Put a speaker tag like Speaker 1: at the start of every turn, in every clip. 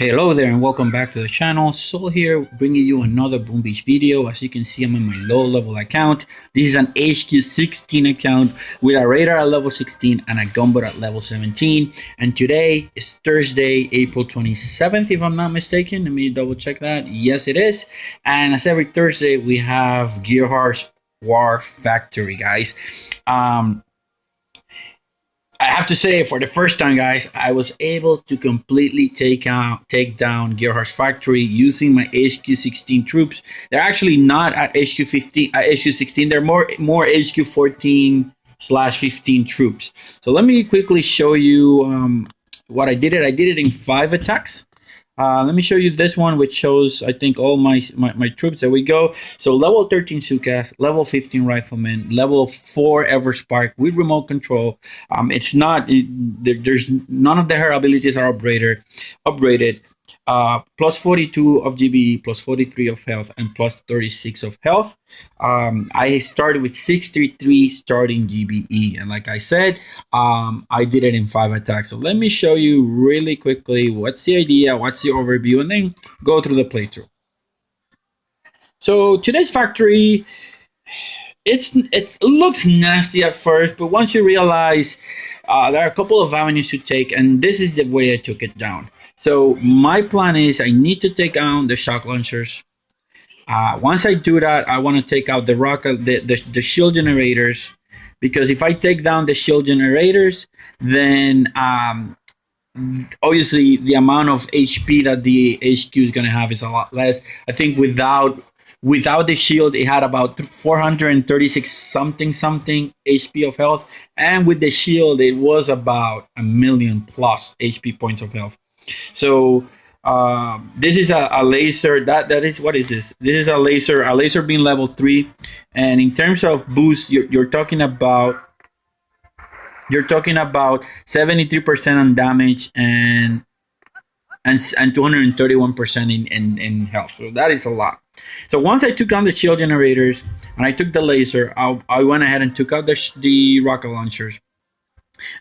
Speaker 1: Hello there and welcome back to the channel. Sol here bringing you another Boom Beach video. As you can see, I'm on my low level account. This is an HQ16 account with a radar at level 16 and a gunboat at level 17. And today is Thursday, April 27th, if I'm not mistaken. Let me double check that. Yes, it is. And as every Thursday, we have Gearheart's War Factory, guys. I have to say, for the first time, guys, I was able to completely take down Gearheart's factory using my HQ16 troops. They're actually not at HQ16. They're more HQ14/15 troops. So let me quickly show you what I did. I did it in 5 attacks. Let me show you this one, which shows, I think, all my troops. There we go. So level 13 zookas, level 15 Rifleman, level 4 Spark with remote control. There's none of their abilities are upgraded. Plus 42 of GBE, plus 43 of health, and plus 36 of health. I started with 63 starting GBE, and like I said, I did it in 5 attacks. So let me show you really quickly what's the idea, what's the overview, and then go through the playthrough. So today's factory, it looks nasty at first, but once you realize there are a couple of avenues to take, and this is the way I took it down. So my plan is I need to take down the shock launchers. Once I do that, I want to take out the shield generators, because if I take down the shield generators, then obviously the amount of HP that the HQ is going to have is a lot less. I think without the shield, it had about 436 something HP of health, and with the shield, it was about 1,000,000 plus HP points of health. So this is a laser. That is, what is this? This is a laser beam level 3, and in terms of boost, you're talking about 73% on damage and 231% in health. So that is a lot. So once I took down the shield generators and I took the laser, I went ahead and took out the rocket launchers.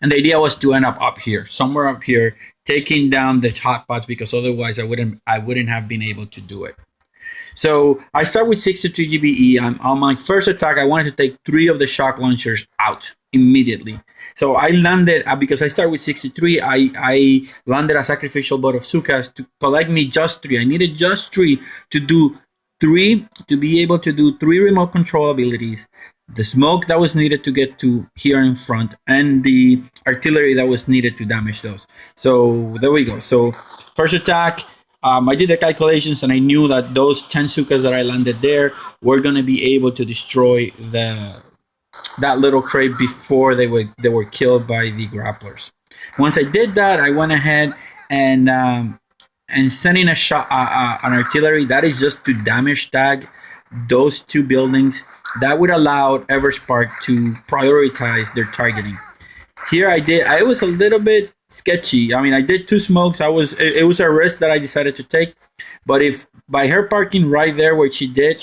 Speaker 1: And the idea was to end up here, somewhere up here, taking down the hot pots, because otherwise I wouldn't have been able to do it. So I start with 63 GBE. On my first attack, I wanted to take 3 of the shock launchers out immediately. So I landed, because I start with 63, I landed a sacrificial boat of zookas to collect me just 3. I needed just 3 to be able to do 3 remote control abilities, the smoke that was needed to get to here in front, and the artillery that was needed to damage those. So there we go. So first attack, I did the calculations, and I knew that those 10 zookas that I landed there were going to be able to destroy that little crate before they were killed by the grapplers. Once I did that, I went ahead and sending a shot, an artillery that is just to damage tag those 2 buildings. That would allow Spark to prioritize their targeting. Here I was a little bit sketchy. I mean, I did 2 smokes. It was a risk that I decided to take. But if by her parking right there where she did,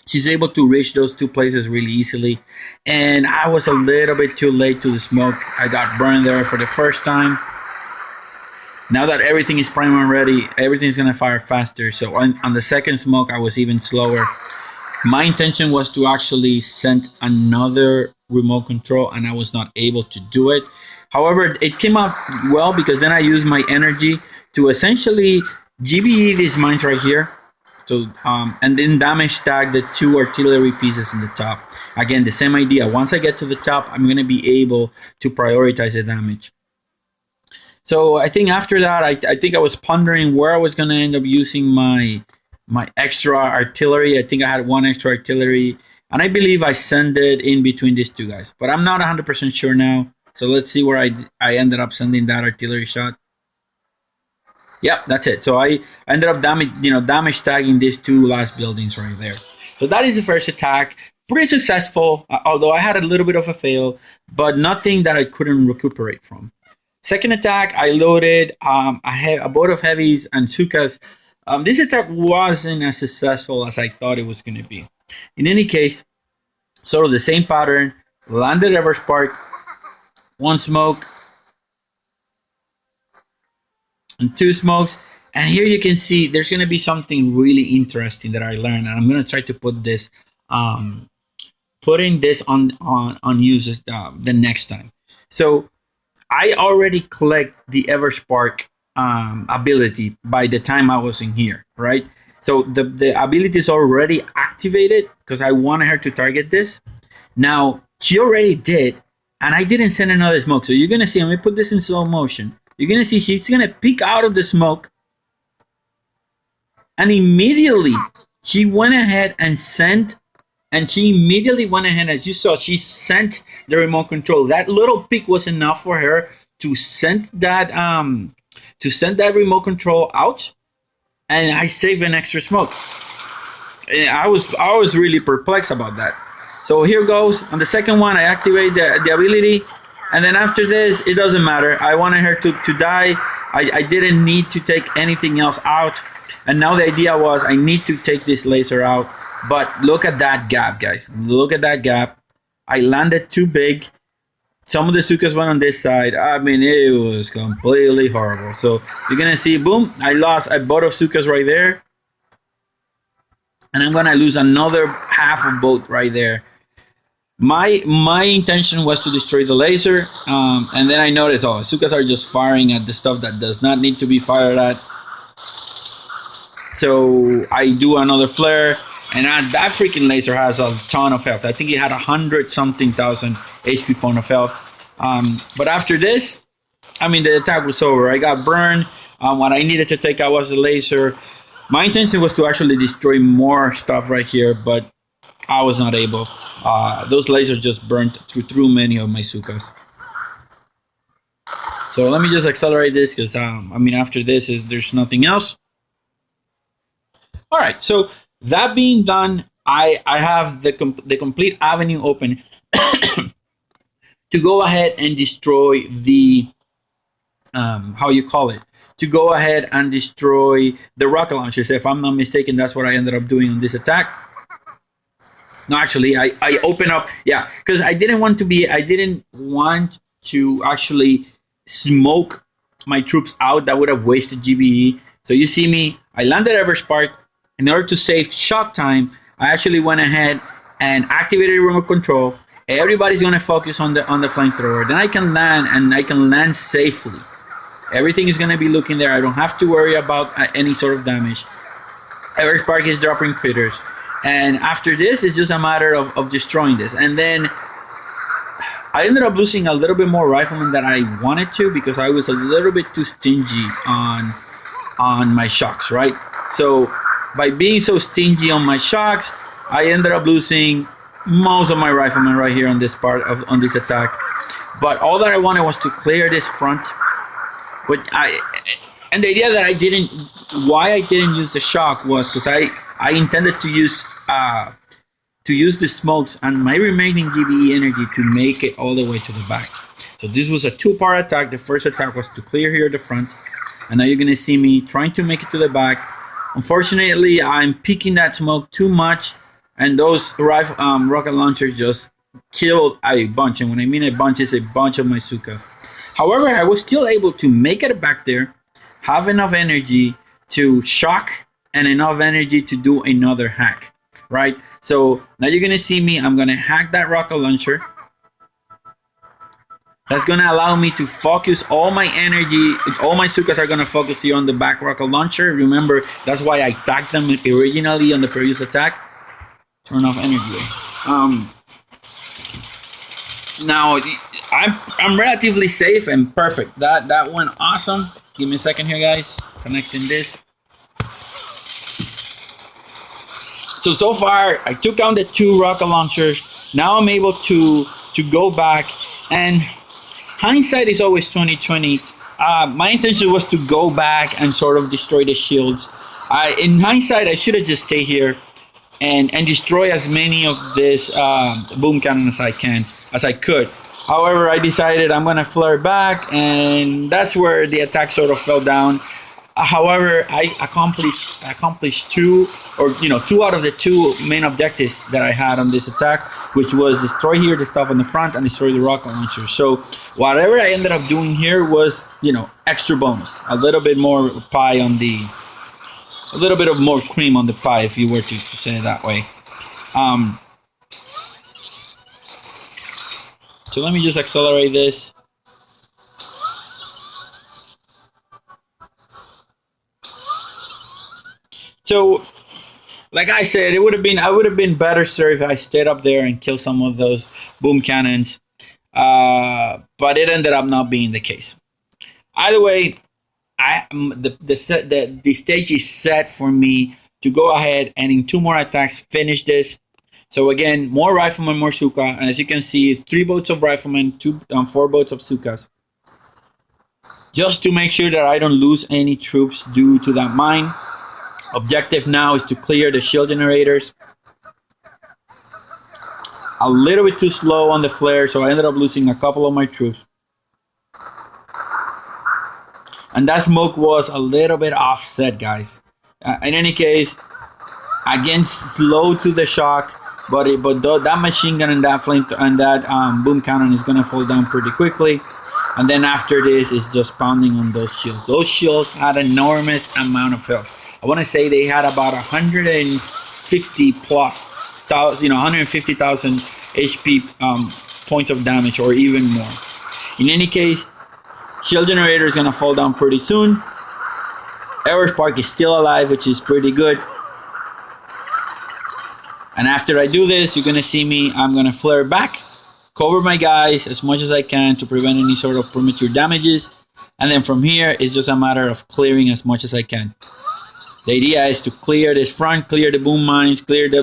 Speaker 1: she's able to reach those 2 places really easily. And I was a little bit too late to the smoke. I got burned there for the first time. Now that everything is prime and ready, everything's going to fire faster. So on the second smoke, I was even slower. My intention was to actually send another remote control, and I was not able to do it. However, it came out well, because then I used my energy to essentially GBE these mines right here. So and then damage tag the 2 artillery pieces in the top. Again, the same idea. Once I get to the top, I'm going to be able to prioritize the damage. So I think after that, I think I was pondering where I was going to end up using my extra artillery. I think I had 1 extra artillery, and I believe I sent it in between these 2 guys, but I'm not 100% sure now. So let's see where I ended up sending that artillery shot. Yep, that's it. So I ended up damage tagging these 2 last buildings right there. So that is the first attack. Pretty successful, although I had a little bit of a fail, but nothing that I couldn't recuperate from. Second attack, I loaded a boat of heavies and zookas. This attack wasn't as successful as I thought it was going to be. In any case, sort of the same pattern. Landed Spark, 1 smoke, and 2 smokes, And here you can see there's going to be something really interesting that I learned, and I'm going to try to put this, putting this on uses the next time. So I already collect the Everspark ability by the time I was in here, right? So the ability is already activated because I wanted her to target this. Now she already did, and I didn't send another smoke. So you're gonna see. Let me put this in slow motion. You're gonna see she's gonna peek out of the smoke, and immediately she went ahead and sent. And she immediately went ahead, as you saw, she sent the remote control. That little peek was enough for her to send that remote control out, and I saved an extra smoke. And I was really perplexed about that. So here goes. On the second one, I activate the ability, and then after this, it doesn't matter. I wanted her to die. I didn't need to take anything else out, and now the idea was I need to take this laser out. But look at that gap, guys. Look at that gap. I landed too big. Some of the zookas went on this side. I mean, it was completely horrible. So you're going to see, boom, I lost a boat of zookas right there. And I'm going to lose another half of boat right there. My intention was to destroy the laser. And then I noticed, oh, zookas are just firing at the stuff that does not need to be fired at. So I do another flare. And that freaking laser has a ton of health. I think it had 100-something thousand HP point of health. But after this, I mean, the attack was over. I got burned. What I needed to take out was the laser. My intention was to actually destroy more stuff right here, but I was not able. Those lasers just burned through many of my zookas. So let me just accelerate this because, I mean, after this, there's nothing else. All right, so that being done, I have the complete avenue open to go ahead and destroy the to go ahead and destroy the rocket launchers. If I'm not mistaken, that's what I ended up doing on this attack. No, actually, I open up, yeah, because I didn't want to actually smoke my troops out. That would have wasted GBE. So you see me, I landed Everspark. In order to save shock time, I actually went ahead and activated remote control. Everybody's gonna focus on the flamethrower. Then I can land, and I can land safely. Everything is gonna be looking there. I don't have to worry about any sort of damage. Everspark is dropping critters, and after this, it's just a matter of destroying this. And then I ended up losing a little bit more riflemen than I wanted to because I was a little bit too stingy on my shocks, right? So by being so stingy on my shocks, I ended up losing most of my riflemen right here on this on this attack. But all that I wanted was to clear this front. And the idea that why I didn't use the shock was because I intended to use the smokes and my remaining GBE energy to make it all the way to the back. So this was a two-part attack. The first attack was to clear here the front, and now you're gonna see me trying to make it to the back. Unfortunately, I'm peeking that smoke too much, and those rocket launchers just killed a bunch. And when I mean a bunch, it's a bunch of my zookas. However, I was still able to make it back there, have enough energy to shock, and enough energy to do another hack, right? So now you're gonna see me, I'm gonna hack that rocket launcher. That's gonna allow me to focus all my energy. All my zookas are gonna focus here on the back rocket launcher. Remember, that's why I tagged them originally on the previous attack. Turn off energy. Now I'm relatively safe and perfect. That went awesome. Give me a second here, guys. Connecting this. So far, I took down the 2 rocket launchers. Now I'm able to go back, and hindsight is always 20/20. My intention was to go back and sort of destroy the shields. In hindsight, I should have just stayed here and destroy as many of this boom cannon as I could. However, I decided I'm gonna flare back, and that's where the attack sort of fell down. However, I accomplished two, or two out of the two main objectives that I had on this attack, which was destroy here the stuff on the front and destroy the rocket launcher. So whatever I ended up doing here was, extra bonus, a little bit more pie on a little bit of more cream on the pie, if you were to say it that way. So let me just accelerate this. So, like I said, I would have been better served if I stayed up there and killed some of those boom cannons. But it ended up not being the case. Either way, the stage is set for me to go ahead and in 2 more attacks finish this. So again, more Rifleman, more zooka, and as you can see, it's 3 boats of Rifleman, 4 boats of zookas. Just to make sure that I don't lose any troops due to that mine. Objective now is to clear the shield generators. A little bit too slow on the flare, so I ended up losing a couple of my troops. And that smoke was a little bit offset, guys. In any case, again, slow to the shock, but that machine gun and that flame and that boom cannon is gonna fall down pretty quickly. And then after this, it's just pounding on those shields. Those shields had an enormous amount of health. I want to say they had about 150 plus thousand, 150,000 HP points of damage, or even more. In any case, shield generator is gonna fall down pretty soon. Spark is still alive, which is pretty good. And after I do this, you're gonna see me. I'm gonna flare back, cover my guys as much as I can to prevent any sort of premature damages. And then from here, it's just a matter of clearing as much as I can. The idea is to clear this front, clear the boom mines, clear the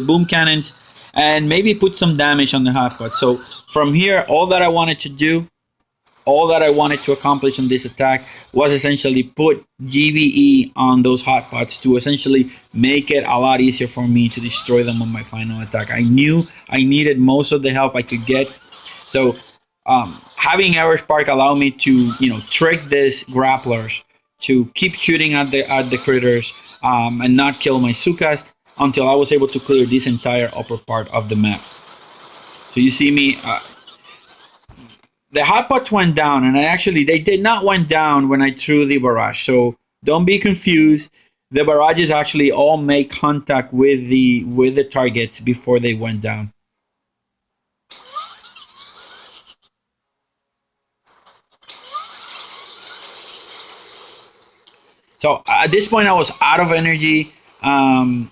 Speaker 1: boom cannons, and maybe put some damage on the hotpot. So from here, all that I wanted to accomplish in this attack was essentially put GBE on those hotpots to essentially make it a lot easier for me to destroy them on my final attack. I knew I needed most of the help I could get. So having Spark allow me to, trick these grapplers to keep shooting at the critters and not kill my zookas until I was able to clear this entire upper part of the map. So you see me, the hotpots went down, and they did not went down when I threw the barrage. So don't be confused. The barrages actually all make contact with the targets before they went down. So at this point, I was out of energy. I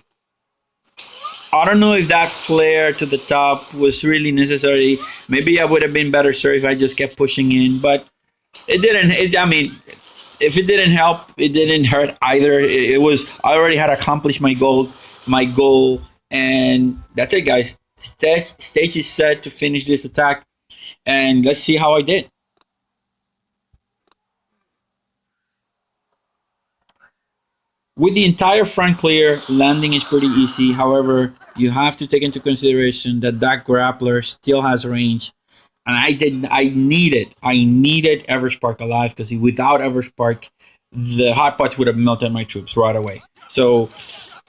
Speaker 1: don't know if that flare to the top was really necessary. Maybe I would have been better served if I just kept pushing in, but it didn't. If it didn't help, it didn't hurt either. I already had accomplished my goal, and that's it, guys. Stage is set to finish this attack, and let's see how I did. With the entire front clear, landing is pretty easy. However, you have to take into consideration that grappler still has range, and I needed Spark alive, because without Spark, the hotpots would have melted my troops right away. So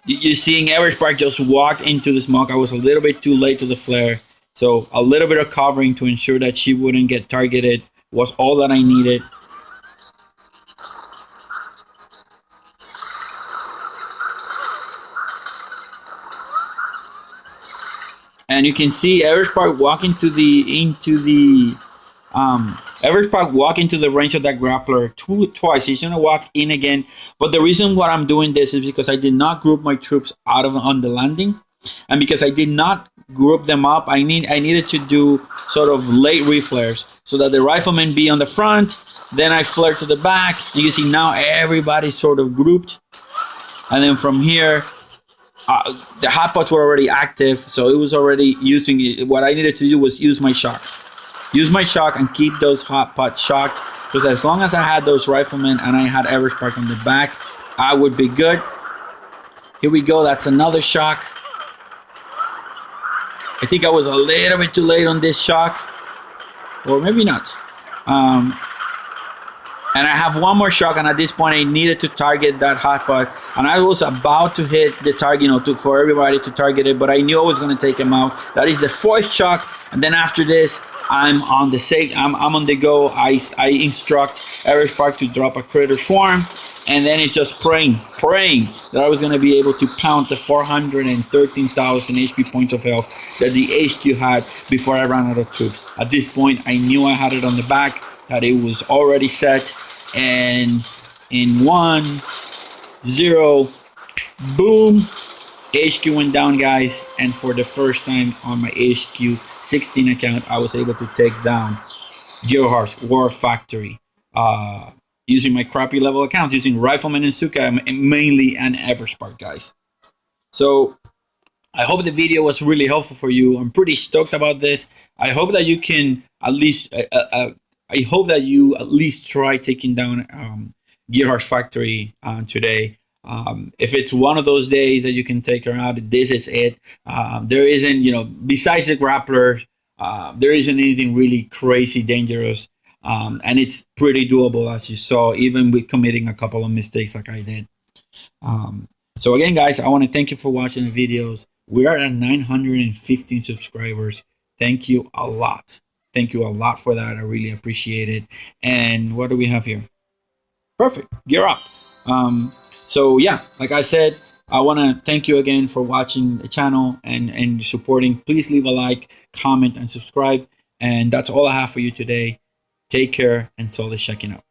Speaker 1: you're seeing Spark just walked into the smoke. I was a little bit too late to the flare, so a little bit of covering to ensure that she wouldn't get targeted was all that I needed. And you can see Spark walk into the range of that grappler twice. He's gonna walk in again. But the reason why I'm doing this is because I did not group my troops on the landing, and because I did not group them up, I needed to do sort of late reflares so that the riflemen be on the front. Then I flare to the back. You can see now everybody's sort of grouped, and then from here. The hotpots were already active, so it was already using it. What I needed to do was use my shock and keep those hotpots shocked, because as long as I had those riflemen and I had Spark on the back, I would be good. Here we go. That's another shock. I think I was a little bit too late on this shock, or maybe not. And I have one more shot, and at this point I needed to target that hotpot, and I was about to hit the target, for everybody to target it, but I knew I was going to take him out. That is the fourth shot, and then after this, I'm on the go. I instruct every Spark to drop a critter swarm, and then it's just praying that I was going to be able to pound the 413,000 HP points of health that the HQ had before I ran out of troops. At this point, I knew I had it on the back, that it was already set, and in 1, 0, boom, HQ went down, guys, and for the first time on my HQ16 account, I was able to take down Gearheart's War Factory using my crappy level accounts, using Rifleman and Zooka mainly, and Everspark, guys. So I hope the video was really helpful for you. I'm pretty stoked about this. I hope that you can at least I hope that you at least try taking down Gearheart Factory today. If it's one of those days that you can take her out, this is it. There isn't, besides the grapplers, there isn't anything really crazy dangerous. And it's pretty doable, as you saw, even with committing a couple of mistakes like I did. So again, guys, I want to thank you for watching the videos. We are at 915 subscribers. Thank you a lot. Thank you a lot for that. I really appreciate it. And what do we have here? Perfect. Gear up. So yeah, like I said, I want to thank you again for watching the channel and supporting. Please leave a like, comment, and subscribe. And that's all I have for you today. Take care, and Sol is checking out.